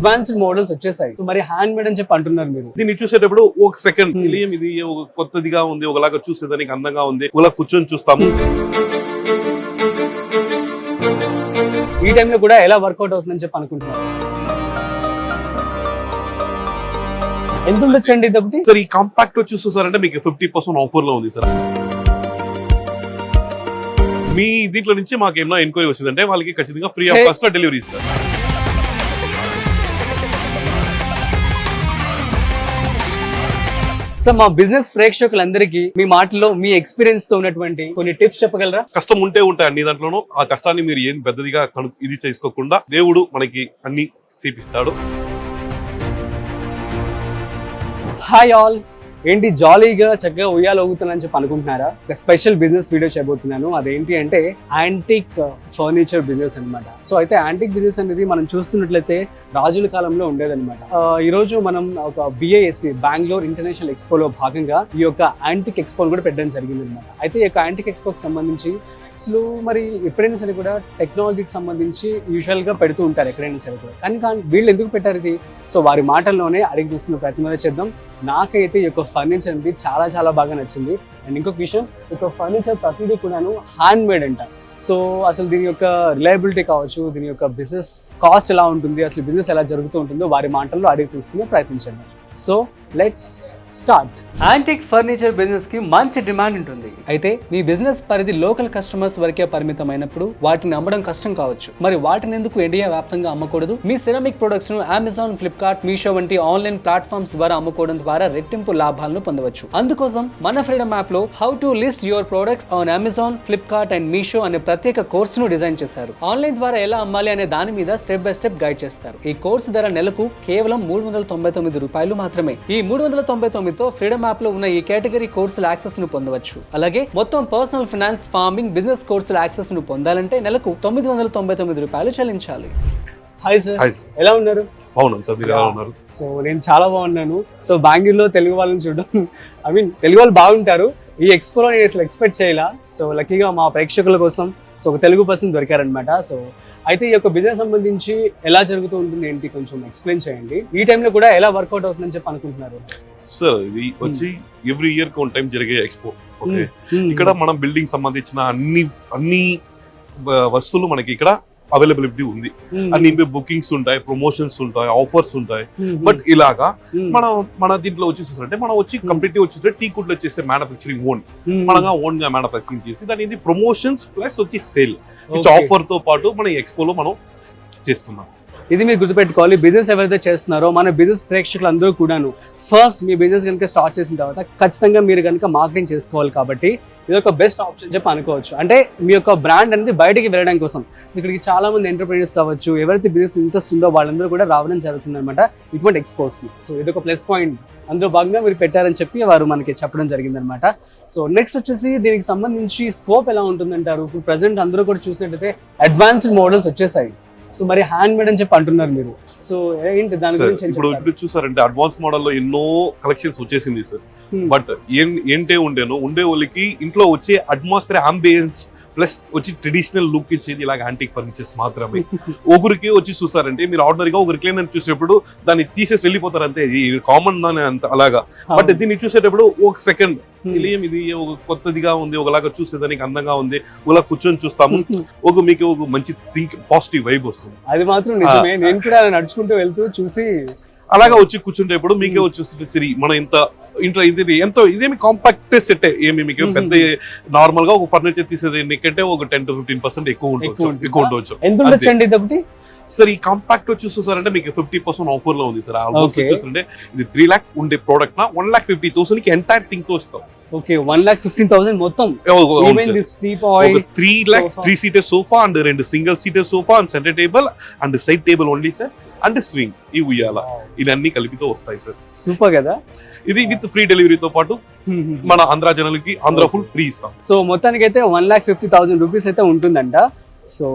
Advanced models వచ్చేసాయి. మరి hand made అని చెప్పి అంటున్నారు మీరు. దీన్ని చూసేటప్పుడు ఒక సెకండ్ ఇది ఒక కొత్తదిగా ఉంది, ఒకలాగా చూసేదానికి అందంగా ఉంది, ఒకలా కూర్చొని చూస్తాము. ఈ టైంలో కూడా ఎలా వర్కౌట్ అవుతుందని చెప్పి అనుకుంటున్నారు. ఎంత ఉండొచ్చండి ఇది ఒకటి? సార్ ఈ కాంపాక్ట్ వచ్చి చూసారంటే మీకు 50% ఆఫర్ లో ఉంది సార్. మీ దీంట్లో నుంచి మాకు ఏమైనా ఎంక్వైరీ వచ్చిందంటే వాళ్ళకి ఖచ్చితంగా ఫ్రీ ఆఫ్ కాస్ట్ లో డెలివరీ ఇస్తారు. సో మా బిజినెస్ ప్రేక్షకులందరికీ మీ మాటల్లో మీ ఎక్స్పీరియన్స్ తో ఉన్నటువంటి కొన్ని టిప్స్ చెప్పగలరా? కష్టం ఉంటే ఉంటాయి అన్ని దాంట్లోనూ. ఆ కష్టాన్ని మీరు ఏం పెద్దదిగా ఇది చేసుకోకుండా దేవుడు మనకి అన్ని చూపిస్తాడు. హాయ్ ఆల్, ఏంటి జాలీగా చక్కగా ఉయ్యాలు ఊగుతున్నానని చెప్పి అనుకుంటున్నారా? ఒక స్పెషల్ బిజినెస్ వీడియో చేయబోతున్నాను. అదేంటి అంటే యాంటిక్ ఫర్నిచర్ బిజినెస్ అనమాట. సో అయితే యాంటిక్ బిజినెస్ అనేది మనం చూస్తున్నట్లయితే రాజుల కాలంలో ఉండేదన్నమాట. ఈ రోజు మనం ఒక BISC బెంగళూరు ఇంటర్నేషనల్ ఎక్స్పోలో భాగంగా ఈ యొక్క యాంటిక్ ఎక్స్పోని కూడా పెట్టడం జరిగింది అనమాట. అయితే ఈ యొక్క యాంటిక్ ఎక్స్పోకి సంబంధించి అసలు మరి ఎప్పుడైనా సరే కూడా టెక్నాలజీకి సంబంధించి యూజువల్గా పెడుతూ ఉంటారు ఎక్కడైనా సరే కూడా. కానీ వీళ్ళు ఎందుకు పెట్టారు ఇది? సో వారి మాటల్లోనే అడిగి తీసుకునే ప్రయత్నం చేద్దాం. నాకైతే ఈ యొక్క ఫర్నిచర్ అనేది చాలా చాలా బాగా నచ్చింది. అండ్ ఇంకొక విషయం, ఈ యొక్క ఫర్నిచర్ ప్రతిదీ కూడాను హ్యాండ్ మేడ్ అంట. సో అసలు దీని యొక్క రిలయబిలిటీ కావచ్చు, దీని యొక్క బిజినెస్ కాస్ట్ ఎలా ఉంటుంది, అసలు బిజినెస్ ఎలా జరుగుతూ ఉంటుందో వారి మాటల్లో అడిగి తీసుకునే ప్రయత్నించండి. So let's start. Antique furniture business కి మంచి డిమాండ్ ఉంటుంది. అయితే మీ బిజినెస్ పరిధి లోకల్ కస్టమర్స్ వరకే పరిమితమైనప్పుడు వాటిని అమ్మడం కష్టం కావచ్చు. మరి వాటిని ఎందుకు ఇండియా వ్యాప్తంగా అమ్మకూడదు? మీ సిరామిక్ ప్రొడక్ట్స్ ను అమెజాన్, ఫ్లిప్కార్ట్, మీషో వంటి ఆన్లైన్ ప్లాట్ఫామ్స్ ద్వారా అమ్ముకోవడం ద్వారా రెట్టింపు లాభాలను పొందవచ్చు. అందుకోసం మన ఫ్రీడమ్ యాప్ లో how to list your products on Amazon, Flipkart and Meesho అనే ప్రత్యేక కోర్సును డిజైన్ చేశారు. ఆన్లైన్ ద్వారా ఎలా అమ్మాలి అనే దాని మీద స్టెప్ బై స్టెప్ గైడ్ చేస్తారు. ఈ కోర్సు ధర నెలకు కేవలం ₹399 మాత్రమే. ఈ $399తో ఫ్రీడమ్ యాప్ లో ఉన్న ఈ కేటగిరీ కోర్సుల యాక్సెస్ ను పొందవచ్చు. అలాగే మొత్తం పర్సనల్ ఫైనాన్స్, ఫార్మింగ్, బిజినెస్ కోర్సుల యాక్సెస్ ను పొందాలంటే నెలకు ₹999 చెల్లించాలి. హాయ్ సార్, ఎలా ఉన్నారు? బాగున్నాను సార్, మీరు ఎలా ఉన్నారు? సో నేను చాలా బాగున్నాను. సో బెంగళూరులో తెలుగు వాళ్ళని చూడడం, తెలుగు వాళ్ళు బాగుంటారు. ఈ ఎక్స్పోలో నేను అసలు ఎక్స్పెక్ట్ చేయాల. సో లక్కీగా మా ప్రేక్షకుల కోసం సో ఒక తెలుగు పర్సన్ దొరికారనమాట. సో అయితే ఈ యొక్క బిజినెస్ సంబంధించి ఎలా జరుగుతూ ఉంటుంది ఏంటి కొంచెం ఎక్స్ప్లెయిన్ చేయండి. ఈ టైంలో కూడా ఎలా వర్కౌట్ అవుతుందని చెప్పి అనుకుంటున్నారు? సార్ ఇది వచ్చి ఎవ్రీ ఇయర్ కి 1 టైం జరిగే ఎక్స్పో. ఓకే, ఇక్కడ మనం బిల్డింగ్ సంబంధించిన అన్ని వస్తువులు మనకి ఇక్కడ అవైలబిలిటీ ఉంది. అన్ని బుకింగ్స్ ఉంటాయి, ప్రమోషన్స్ ఉంటాయి, ఆఫర్స్ ఉంటాయి. బట్ ఇలాగా మన దీంట్లో వచ్చి చూసారంటే మనం వచ్చి కంప్లీట్ వచ్చి టీ కుడ్లు వచ్చేసి మ్యానుఫ్యాక్చరింగ్ మనగా ఓన్ గా మ్యానుఫ్యాక్చరింగ్ చేసి దాని ప్రమోషన్స్ ప్లస్ వచ్చి సేల్ ఆఫర్ తో పాటు మన ఎక్స్పోలో మనం చేస్తున్నాం. ఇది మీరు గుర్తుపెట్టుకోవాలి. బిజినెస్ ఎవరైతే చేస్తున్నారో మన బిజినెస్ ప్రేక్షకులు అందరూ కూడాను ఫస్ట్ మీ బిజినెస్ కనుక స్టార్ట్ చేసిన తర్వాత ఖచ్చితంగా మీరు కనుక మార్కెటింగ్ చేసుకోవాలి. కాబట్టి ఇది ఒక బెస్ట్ ఆప్షన్ చెప్పి అనుకోవచ్చు. అంటే మీ యొక్క బ్రాండ్ అనేది బయటికి వెళ్ళడం కోసం ఇక్కడికి చాలా మంది ఎంటర్ప్రైనర్స్ కావచ్చు, ఎవరైతే బిజినెస్ ఇంట్రెస్ట్ ఉందో వాళ్ళందరూ కూడా రావడం జరుగుతుంది అనమాట ఇటువంటి ఎక్స్పోస్కి. సో ఇది ఒక ప్లస్ పాయింట్. అందులో భాగంగా మీరు పెట్టారని చెప్పి వారు మనకి చెప్పడం జరిగిందనమాట. సో నెక్స్ట్ వచ్చేసి దీనికి సంబంధించి స్కోప్ ఎలా ఉంటుందంటారు? ఇప్పుడు ప్రజెంట్ అందరూ కూడా చూసినట్టయితే అడ్వాన్స్డ్ మోడల్స్ వచ్చేసాయి. సో మరి హ్యాండ్ మేడ్ అని చెప్పి అంటున్నారు మీరు. సో ఏంటి దాని గురించి? ఇప్పుడు చూసారంటే అడ్వాన్స్ మోడల్ లో ఎన్నో కలెక్షన్స్ వచ్చేసింది సార్. బట్ ఏంటే ఉండే వాళ్ళకి ఇంట్లో వచ్చే అట్మాస్ఫియర్, అంబియన్స్ ప్లస్ వచ్చి ట్రెడిషనల్ లుక్ ఇచ్చేది ఇలాగ యాంటిక్ ఫర్నిచర్స్ మాత్రమే. ఒకరికి వచ్చి చూసారంటే మీరు ఆర్డర్ గా ఒక రిక్లైనర్ చూసేటప్పుడు దాన్ని తీసేసి వెళ్ళిపోతారు అంతే, కామన్ దాని అంత అలాగా. బట్ దీన్ని చూసేటప్పుడు ఒక సెకండ్ ఇది ఒక కొత్తదిగా ఉంది, ఒకలాగా చూసేదానికి అందంగా ఉంది, ఒకలా కూర్చొని చూస్తాము, మీకు ఒక మంచి పాజిటివ్ వైబ్ వస్తుంది. అది మాత్రం నిజమే. నేను కూడా నడుచుకుంటూ వెళ్తూ చూసి అలాగా వచ్చి కూర్చుంటే ఇప్పుడు మీకే వచ్చేస్తుంది సిరి మన ఇంట్లో ఇది ఎంతో ఇదేమి కాంపాక్ట్ సెట్. ఏమి మీకు పెద్ద నార్మల్ గా ఒక ఫర్నిచర్ తీసేది నీకంటే ఒక 10 to 15% ఎక్కువ ఉండవచ్చు. ఎంత ఉండొచ్చండి ఇది ఒకటి? సార్ ఈ కాంపాక్ట్ వచ్చి చూసారంటే మీకు 50% ఆఫర్ లో ఉంది సార్. చూసారంటే ఇది 3 lakh ఉండే ప్రోడక్ట్ నా 1,50,000 కి ఎంటైర్ థింగ్ తో ఇస్తాం. ఓకే, 1,50,000 మొత్తం. 3 lakhs 3 seater sofa and 2 single seater sofa and centre table and side table only sir and swing ఈ ఉయ్యాల ఇవన్నీ కలిపితో వస్తాయి సార్. సూపర్ కదా. ఇది విత్ ఫ్రీ డెలివరీతో పాటు మన ఆంధ్ర జనాలకి ఆంధ్ర ఫుల్ ఫ్రీ ఇస్తాం. సో మొత్తానికి అయితే 1,50,000 రూపీస్ అయితే ఉంటుందంట. సో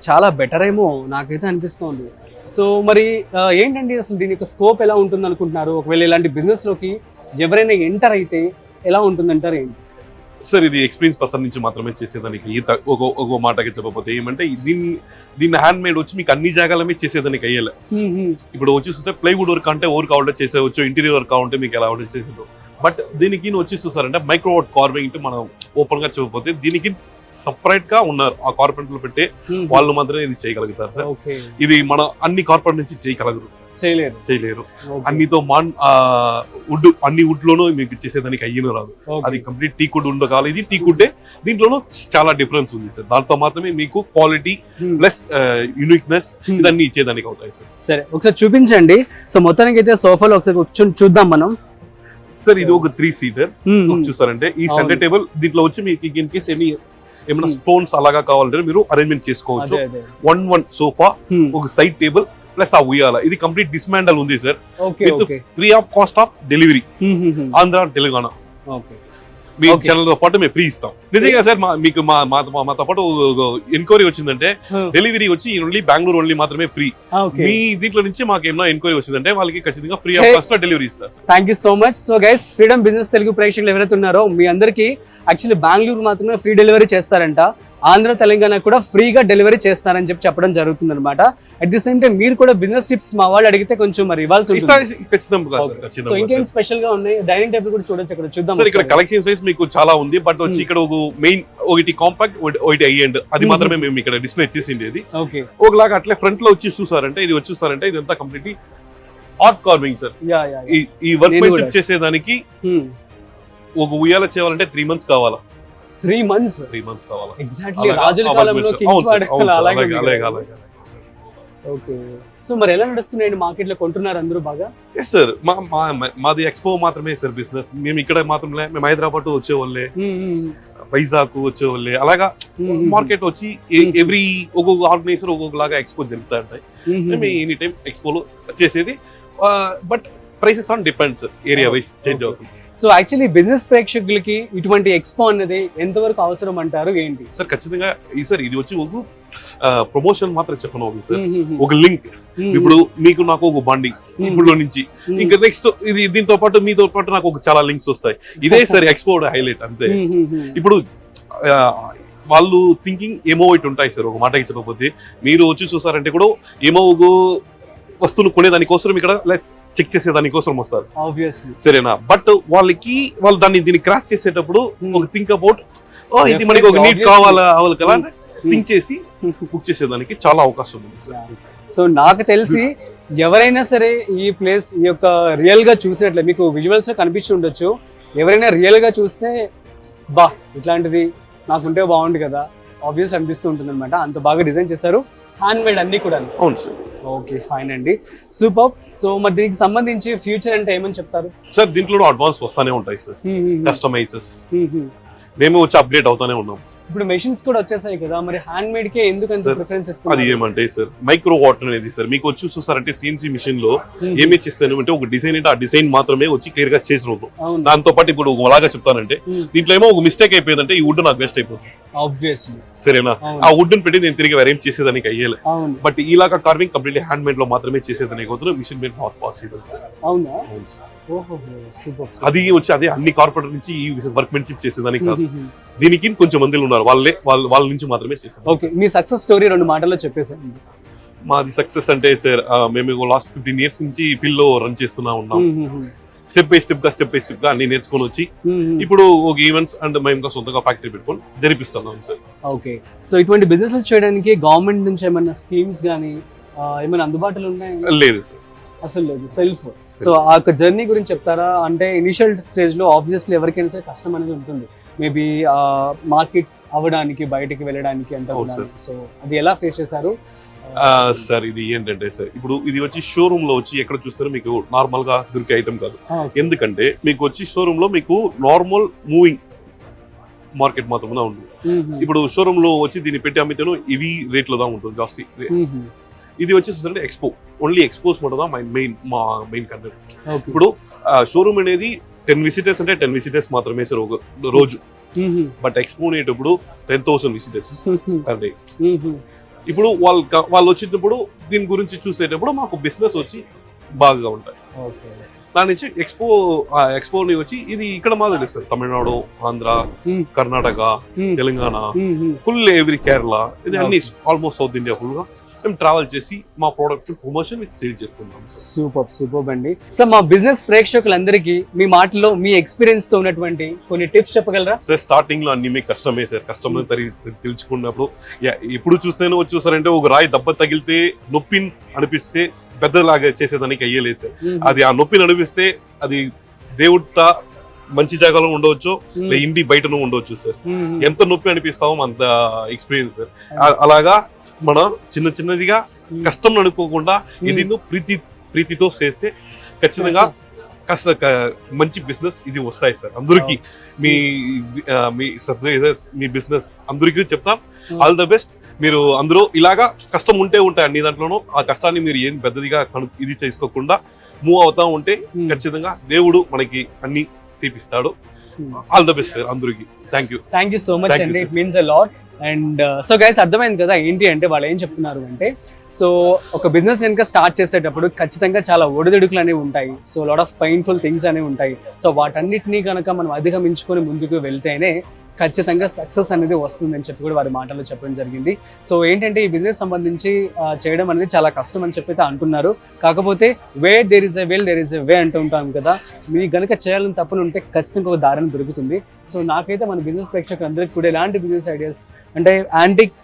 చాలా బెటర్ ఏమో నాకైతే అనిపిస్తోంది. సో మరి ఏంటండి అసలు దీని యొక్క స్కోప్ ఎలా ఉంటుంది అనుకుంటున్నారు? ఒకవేళ ఇలాంటి బిజినెస్ లోకి ఎవరైనా ఎంటర్ అయితే ఎలా ఉంటుందంటారు? ఏంటి సార్ ఇది ఎక్స్పీరియన్స్ పర్సన్ నుంచి మాత్రమే చేసేదానికి ఒక మాటకి చెప్పకపోతే ఏమంటే దీన్ని హ్యాండ్ మేడ్ వచ్చి మీకు అన్ని జాగాలమే చేసేదానికి అయ్యేలే. ఇప్పుడు వచ్చి చూస్తే ప్లైవుడ్ వర్క్ అంటే వర్క్ కావాలంటే చేసేవచ్చు, ఇంటీరియర్ వర్క్ కావాలంటే మీకు ఎలా ఉంటే చేసేది. బట్ దీనికి వచ్చి చూసారంటే మైక్రోవర్డ్ కార్వింగ్ మనం ఓపెన్ గా చెప్పకపోతే దీనికి సపరేట్ గా ఉన్నారు ఆ కార్పెంటర్లు పెట్టే వాళ్ళు మాత్రమే ఇది చేయగలుగుతారు సార్. ఇది మన అన్ని కార్పెంటర్ నుంచి చేయలేరు. అన్నితో అన్ని వుడ్ లోనూ మీకు చేసేదానికి అయ్యను రాదు. అది కంప్లీట్ టీ కుడ్ ఉండగాలి. ఇది టీ కుడ్డే, దీంట్లోనూ చాలా డిఫరెన్స్ ఉంది సార్. దాంతో మాత్రమే మీకు క్వాలిటీ ప్లస్ యూనిక్నెస్ ఇదన్నీ ఇచ్చేదానికి అవుతాయి సార్. సరే ఒకసారి చూపించండి. సో మొత్తానికి అయితే సోఫాలో ఒకసారి చూద్దాం మనం. సార్ ఇది ఒక 3 సీటర్ చూసారంటే ఈ సెంటర్ టేబుల్ దీంట్లో వచ్చి మీకు ఇన్ కేస్ ఏమైనా స్టోన్స్ అలాగా కావాలంటే మీరు అరేంజ్మెంట్ చేసుకోవచ్చు. 1 సోఫా, ఒక సైడ్ టేబుల్ ప్లస్ ఆ ఉయ్యాల. ఇది కంప్లీట్ డిస్మాండల్ ఉంది sir, with free of cost of delivery Andhra Telangana. Me channel తో పాటు మేము ఫ్రీ ఇస్తాం. నిజంగా సార్ మీకు మాతో పాటు ఎంక్వైరీ వచ్చిందంటే డెలివరీ వచ్చి ఓన్లీ బెంగళూరు ఓన్లీ మాత్రమే ఫ్రీ. మీ దీంట్లో నుంచి మాకు ఏమైనా ఎంక్వైరీ వచ్చిందంటే వాళ్ళకి ఖచ్చితంగా ఫ్రీ ఆఫ్ కాస్ట్ లో డెలివరీ ఇస్తారు sir. Thank you so much. So guys, freedom business Telugu ప్రేక్షకులు ఎవరైతే ఉన్నారో మీ అందరికీ యాక్చువల్లీ బెంగళూరు మాత్రమే ఫ్రీ డెలివరీ చేస్తారంట, ఆంధ్ర తెలంగాణ కూడా ఫ్రీగా డెలివరీ చేస్తారని చెప్పడం జరుగుతుంది అనమాట. అట్ ది సేమ్ టైం మీరు కూడా బిజినెస్ టిప్స్ మా వాళ్ళు అడిగితే కొంచెం మరి ఇవ్వాల్సి ఉంటుంది. సో ఇంకేం స్పెషల్ గా ఉన్నాయి? డైనింగ్ టేబుల్ కూడా చూడొచ్చు, ఇక్కడ చూద్దాం. ఇక్కడ కలెక్షన్ సైజ్ మీకు చాలా ఉంది. బట్ వచ్చి ఇక్కడ ఒక మెయిన్ ఒకటి కాంపాక్ట్ ఒకటి హై-ఎండ్ అది మాత్రమే మేము ఇక్కడ డిస్ప్లే చేసింది. ఒకలాగా అట్లే ఫ్రంట్ లో వచ్చి చూసారంటే ఇది ఇదంతా కంప్లీట్లీ ఆర్ట్ కార్వింగ్ సార్. ఈ వర్క్ మెన్షిప్ చేసేదానికి ఒక ఉయ్యాల చేయాలంటే 3 months కావాలా. 3 months కావాలా. ఎగ్జాక్ట్లీ రాజుల కాలంలో కింగ్స్ వాడేవాళ్ళు అలాగే. ఓకే. సో మరి ఎలా నడుస్తున్నాయండి మార్కెట్ లో? కొంటున్నారు అందరూ బాగా? ఎస్ సార్, మాది ఎక్స్పో మాత్రమే సార్ బిజినెస్. మేము ఇక్కడ మాత్రమే, మేము హైదరాబాద్ వచ్చేవాళ్ళే, వైజాగ్ వచ్చేవాళ్ళే, అలాగా మార్కెట్ వచ్చి ఎవ్రీ ఒక్కొక్క ఆర్గనైజర్ ఒక్కొక్కలాగా ఎక్స్పో జరుగుతూ ఉంటాయి. మేము ఎనీ టైం ఎక్స్పోలో చేసేది. But prices on depends, area wise change అవుతుంది. సో యాక్చువల్లీ బిజినెస్ ప్రేక్షకులకి ఇటువంటి ఎక్స్పో అనేది ఎంతవరకు అవసరం అంటారు? ఏంటి సార్? ఖచ్చితంగా సార్ ఇది వచ్చి ఒక ప్రమోషన్ మాత్రం చెప్పను సార్, ఒక లింక్. ఇప్పుడు మీకు నాకు ఒక బండి ఇప్పుడు నుంచి ఇంకా నెక్స్ట్ ఇది దీంతో పాటు మీతో పాటు నాకు ఒక చాలా లింక్స్ వస్తాయి. ఇదే సార్ ఎక్స్పో హైలైట్ అంతే. ఇప్పుడు వాళ్ళు థింకింగ్ ఏమో ఇటు ఉంటాయి సార్. ఒక మాటకి చెప్పకపోతే మీరు వచ్చి చూసారంటే కూడా ఏమో ఒక వస్తువులు కొనేదానికోసం ఇక్కడ చెక్ చేసే దానికోసం వస్తారు, సరేనా? బట్ వాళ్ళు దీన్ని క్రాస్ చేసేటప్పుడు ఒక థింక్ అబౌట్ ఇది మనకి ఒక నీట్ కావాలా కదా థింక్ చేసి బుక్ చేసేదానికి చాలా అవకాశం ఉంది సార్. సో నాకు తెలిసి ఎవరైనా సరే ఈ ప్లేస్ ఈ యొక్క రియల్ గా చూసినట్లే మీకు విజువల్స్ లో కనిపించి ఉండొచ్చు. ఎవరైనా రియల్ గా చూస్తే బా ఇట్లాంటిది నాకుంటే బాగుండు కదా ఆబ్వియస్ అనిపిస్తూ ఉంటుంది అనమాట. అంత బాగా డిజైన్ చేశారు, హ్యాండ్ మేడ్ అన్ని కూడా. అవును సార్. ఓకే, ఫైన్ అండి, సూపర్. సో మరి దీనికి సంబంధించి ఫ్యూచర్ అంటే ఏమని చెప్తారు సార్? దీంట్లో అడ్వాన్స్ వస్తానే ఉంటాయి సార్, కస్టమైజెస్ మేము వచ్చి అప్డేట్ అవుతానే ఉన్నాం. ఇప్పుడు మెషిన్స్ కూడా వచ్చేసాయి కదా, మరి హ్యాండ్ మేడ్ కే ఎందుకు అంత ప్రిఫరెన్స్ ఇస్తున్నారు? అది ఏమంటే సార్ మైక్రో వాట్ అనేది సార్ మీకు వచ్చి చూసారంటే సిఎన్సీ మిషన్ లో ఏమి చేస్తాను అంటే ఒక డిజైన్ అంటే ఆ డిజైన్ మాత్రమే వచ్చి క్లియర్ గా చేసి రోజు. దాంతో పాటు ఇప్పుడు అలాగా చెప్తానంటే దీంట్లో ఏమో ఒక మిస్టేక్ అయిపోయిందంటే ఈ వుడ్ నాకు వేస్ట్ అయిపోతుంది ఆబ్వియస్లీ, సరేనా? ఆ వుడ్ ని పెట్టి నేను తిరిగి అరేంజ్ చేసేదానికి అయ్యేలే. బట్ ఇలాగా కార్వింగ్ కంప్లీట్లీ హ్యాండ్ మేడ్ లో మాత్రమే చేసేదానికి అవుతుంది, machine made not possible sir. అవునా? అవును సార్. అది వచ్చి అదే అన్ని కార్పొరేటర్ నుంచి ఈ వర్క్ మెన్షిప్ చేసేదానికి కాదు, దీనికి కొంచెం మంది ఉన్నారు వాళ్ళ నుంచి మాత్రమే చేశారు. ఓకే, మీ సక్సెస్ స్టోరీ 2 మాటల్లో చెప్పేసారు. మాది సక్సెస్ అంటే సార్ మేము లాస్ట్ 15 years నుంచి ఫీల్డ్ లో రన్ చేస్తున్నా ఉన్నాం. స్టెప్ బై స్టెప్ గా అన్ని నేర్చుకొని వచ్చి ఇప్పుడు ఒక ఈవెంట్స్ అండ్ మేము సొంతంగా ఫ్యాక్టరీ పెట్టుకొని జరిపిస్తున్నాం సార్. ఓకే, సో ఇటువంటి బిజినెస్ చేయడానికి గవర్నమెంట్ నుంచి ఏమైనా స్కీమ్స్ గానీ ఏమైనా అందుబాటులో ఉన్నాయి? లేదు సార్, అసలు లేదు, సెల్ఫ్. సో ఆ యొక్క జర్నీ గురించి చెప్తారా? అంటే ఇనిషియల్ స్టేజ్ లో ఆబ్వియస్లీ ఎవరికైనా సరే కష్టం అనేది ఉంటుంది, మేబీ మార్కెట్ అవ్వడానికి బయటికి వెళ్ళడానికి అంత. సో అది ఎలా ఫేస్ చేశారు సార్? ఇది ఏంటంటే సార్ ఇప్పుడు ఇది వచ్చి షోరూమ్ లో వచ్చి ఎక్కడ చూస్తారో మీకు నార్మల్ గా దొరికే ఐటమ్ కాదు. ఎందుకంటే మీకు వచ్చి షోరూమ్ లో మీకు నార్మల్ మూవింగ్ మార్కెట్ మాత్రమే ఉంది. ఇప్పుడు షోరూమ్ లో వచ్చి దీన్ని పెట్టి అమ్మితేనో ఇవి రేట్లో దా ఉంటుంది జాస్తి. ఇది వచ్చి చూసారంటే ఎక్స్పో, ఓన్లీ ఎక్స్పోస్ మోడల్ మా మెయిన్ కంటెంట్. ఇప్పుడు షోరూమ్ అనేది 10 visitors అంటే 10 visitors మాత్రమే సార్ ఒక రోజు. బట్ ఎక్స్పో అనేటప్పుడు 10,000 visitors పర్ డే. ఇప్పుడు వాళ్ళు వచ్చేటప్పుడు దీని గురించి చూసేటప్పుడు మాకు బిజినెస్ వచ్చి బాగా ఉంటాయి. దాని నుంచి ఎక్స్పోని వచ్చి ఇది ఇక్కడ మాత్రం తెలుస్తుంది, తమిళనాడు, ఆంధ్ర, కర్ణాటక, తెలంగాణ, ఫుల్ ఎవ్రీ కేరళ, ఇది అన్ని ఆల్మోస్ట్ సౌత్ ఇండియా ఫుల్ గా మేము ట్రావెల్ చేసి మా ప్రోడక్ట్ ప్రమోషన్ సేల్ చేస్తున్నాం. సూపర్ అండి. సో మా బిజినెస్ ప్రేక్షకులందరికీ మీ మాటల్లో మీ ఎక్స్పీరియన్స్ తో ఉన్నటువంటి కొన్ని టిప్స్ చెప్పగలరా? సార్ స్టార్టింగ్ లో అన్ని మీకు కష్టమే సార్, కష్టం తెలుసుకున్నప్పుడు ఎప్పుడు చూసారంటే ఒక రాయి దెబ్బ తగిలితే నొప్పి అనిపిస్తే పెద్దలాగా చేసేదానికి అయ్యలేదు సార్. అది ఆ నొప్పిని అనిపిస్తే అది దేవుడితో మంచి జాగాలో ఉండవచ్చు, ఇంటి బయటను ఉండవచ్చు సార్. ఎంత నొప్పి అనిపిస్తామో అంత ఎక్స్పీరియన్స్ సార్. అలాగా మన చిన్నదిగా కష్టం అనుకోకుండా ఇది ప్రీతితో చేస్తే ఖచ్చితంగా మంచి బిజినెస్ ఇది వస్తాయి సార్. అందరికి మీ బిజినెస్ అందరికీ చెప్తాం, ఆల్ ద బెస్ట్. మీరు అందరూ ఇలాగా కష్టం ఉంటాయి అన్ని దాంట్లోనూ. ఆ కష్టాన్ని మీరు ఏం పెద్దదిగా ఇది చేసుకోకుండా మూవ్ అవుతా ఉంటే ఖచ్చితంగా దేవుడు మనకి అన్ని చూపిస్తాడు. ఆల్ ద బెస్ట్ సార్ అందరికి. థ్యాంక్ యూ సో మచ్ అండి, it means a lot. And so guys అర్థమైంది కదా ఏంటి అంటే వాళ్ళు ఏం చెప్తున్నారు అంటే, సో ఒక బిజినెస్ కనుక స్టార్ట్ చేసేటప్పుడు ఖచ్చితంగా చాలా ఒడిదుడుకులు అనేవి ఉంటాయి. So lot of painful things అనేవి ఉంటాయి. సో వాటన్నిటినీ కనుక మనం అధిగమించుకొని ముందుకు వెళ్తేనే ఖచ్చితంగా సక్సెస్ అనేది వస్తుందని చెప్పి కూడా వారి మాటల్లో చెప్పడం జరిగింది. సో ఏంటంటే ఈ బిజినెస్ సంబంధించి చేయడం అనేది చాలా కష్టం అని చెప్పి అయితే అంటున్నారు. కాకపోతే where there is a will there is a way అంటూ ఉంటాం కదా. మీకు కనుక చేయాలని తప్పులు ఉంటే ఖచ్చితంగా ఒక దారిని దొరుకుతుంది. సో నాకైతే మన బిజినెస్ ప్రేక్షకులందరికీ కూడా ఎలాంటి బిజినెస్ ఐడియాస్ అంటే యాంటిక్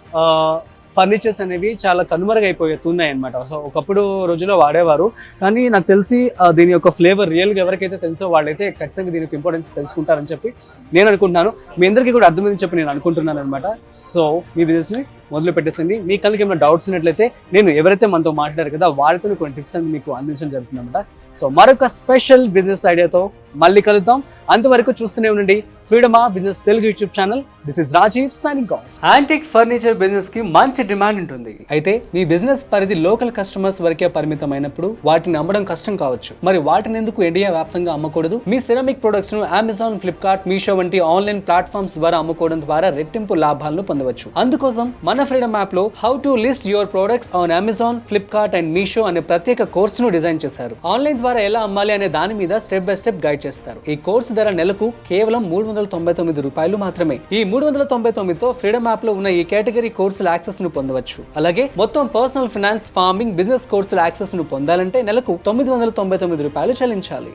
ఫర్నిచర్స్ అనేవి చాలా కనుమరుగైపోతున్నాయి అనమాట. సో ఒకప్పుడు రోజుల్లో వాడేవారు, కానీ నాకు తెలిసి దీని యొక్క ఫ్లేవర్ రియల్గా ఎవరికైతే తెలుసో వాళ్ళైతే ఖచ్చితంగా దీని యొక్క ఇంపార్టెన్స్ తెలుసుకుంటారని చెప్పి నేను అనుకుంటున్నాను. మీ అందరికీ కూడా అర్థమైందని చెప్పి నేను అనుకుంటున్నాను అనమాట. సో మీ బిజినెస్ని మొదలు పెట్టేసండి. మీ కనుక ఏమైనా డౌట్స్ ఉన్నట్లయితే నేను ఎవరైతే మనతో మాట్లాడారు కదా వారితో కొన్ని టిప్స్ అని మీకు అందించడం జరుగుతుంది అనమాట. సో మరొక స్పెషల్ బిజినెస్ ఐడియాతో మళ్ళీ కలుద్దాం. అంతవరకు చూస్తూనే ఉండండి freedom business Telugu YouTube channel. This is Rajeev signing off. Antique furniture business కి మంచి డిమాండ్ ఉంటుంది. అయితే మీ బిజినెస్ పరిధి లోకల్ కస్టమర్స్ వరకే పరిమితమైనప్పుడు వాటిని అమ్మడం కష్టం కావచ్చు. మరి వాటిని ఎందుకు ఇండియా వ్యాప్తంగా అమ్మకూడదు? మీ సిరామిక్ ప్రొడక్ట్స్ ను అమెజాన్, ఫ్లిప్కార్ట్, మీషో వంటి ఆన్లైన్ ప్లాట్ఫామ్స్ ద్వారా అమ్ముకోవడం ద్వారా రెట్టింపు లాభాలను పొందవచ్చు. అందుకోసం మన ఫ్రీడమ్ యాప్ లో how to list your products on Amazon, Flipkart and Meesho అనే ప్రత్యేక కోర్సును డిజైన్ చేశారు. ఆన్లైన్ ద్వారా ఎలా అమ్మాలి అనే దాని మీద స్టెప్ బై స్టెప్ గైడ్ చేస్తారు. ఈ కోర్సు ధర నెలకు కేవలం $399 మాత్రమే. ఈ 399తో ఫ్రీడమ్ యాప్ లో ఉన్న ఈ కేటగిరీ కోర్సుల యాక్సెస్ ను పొందవచ్చు. అలాగే మొత్తం పర్సనల్ ఫైనాన్స్, ఫార్మింగ్, బిజినెస్ కోర్సుల యాక్సెస్ ను పొందాలంటే నెలకు $999 చెల్లించాలి.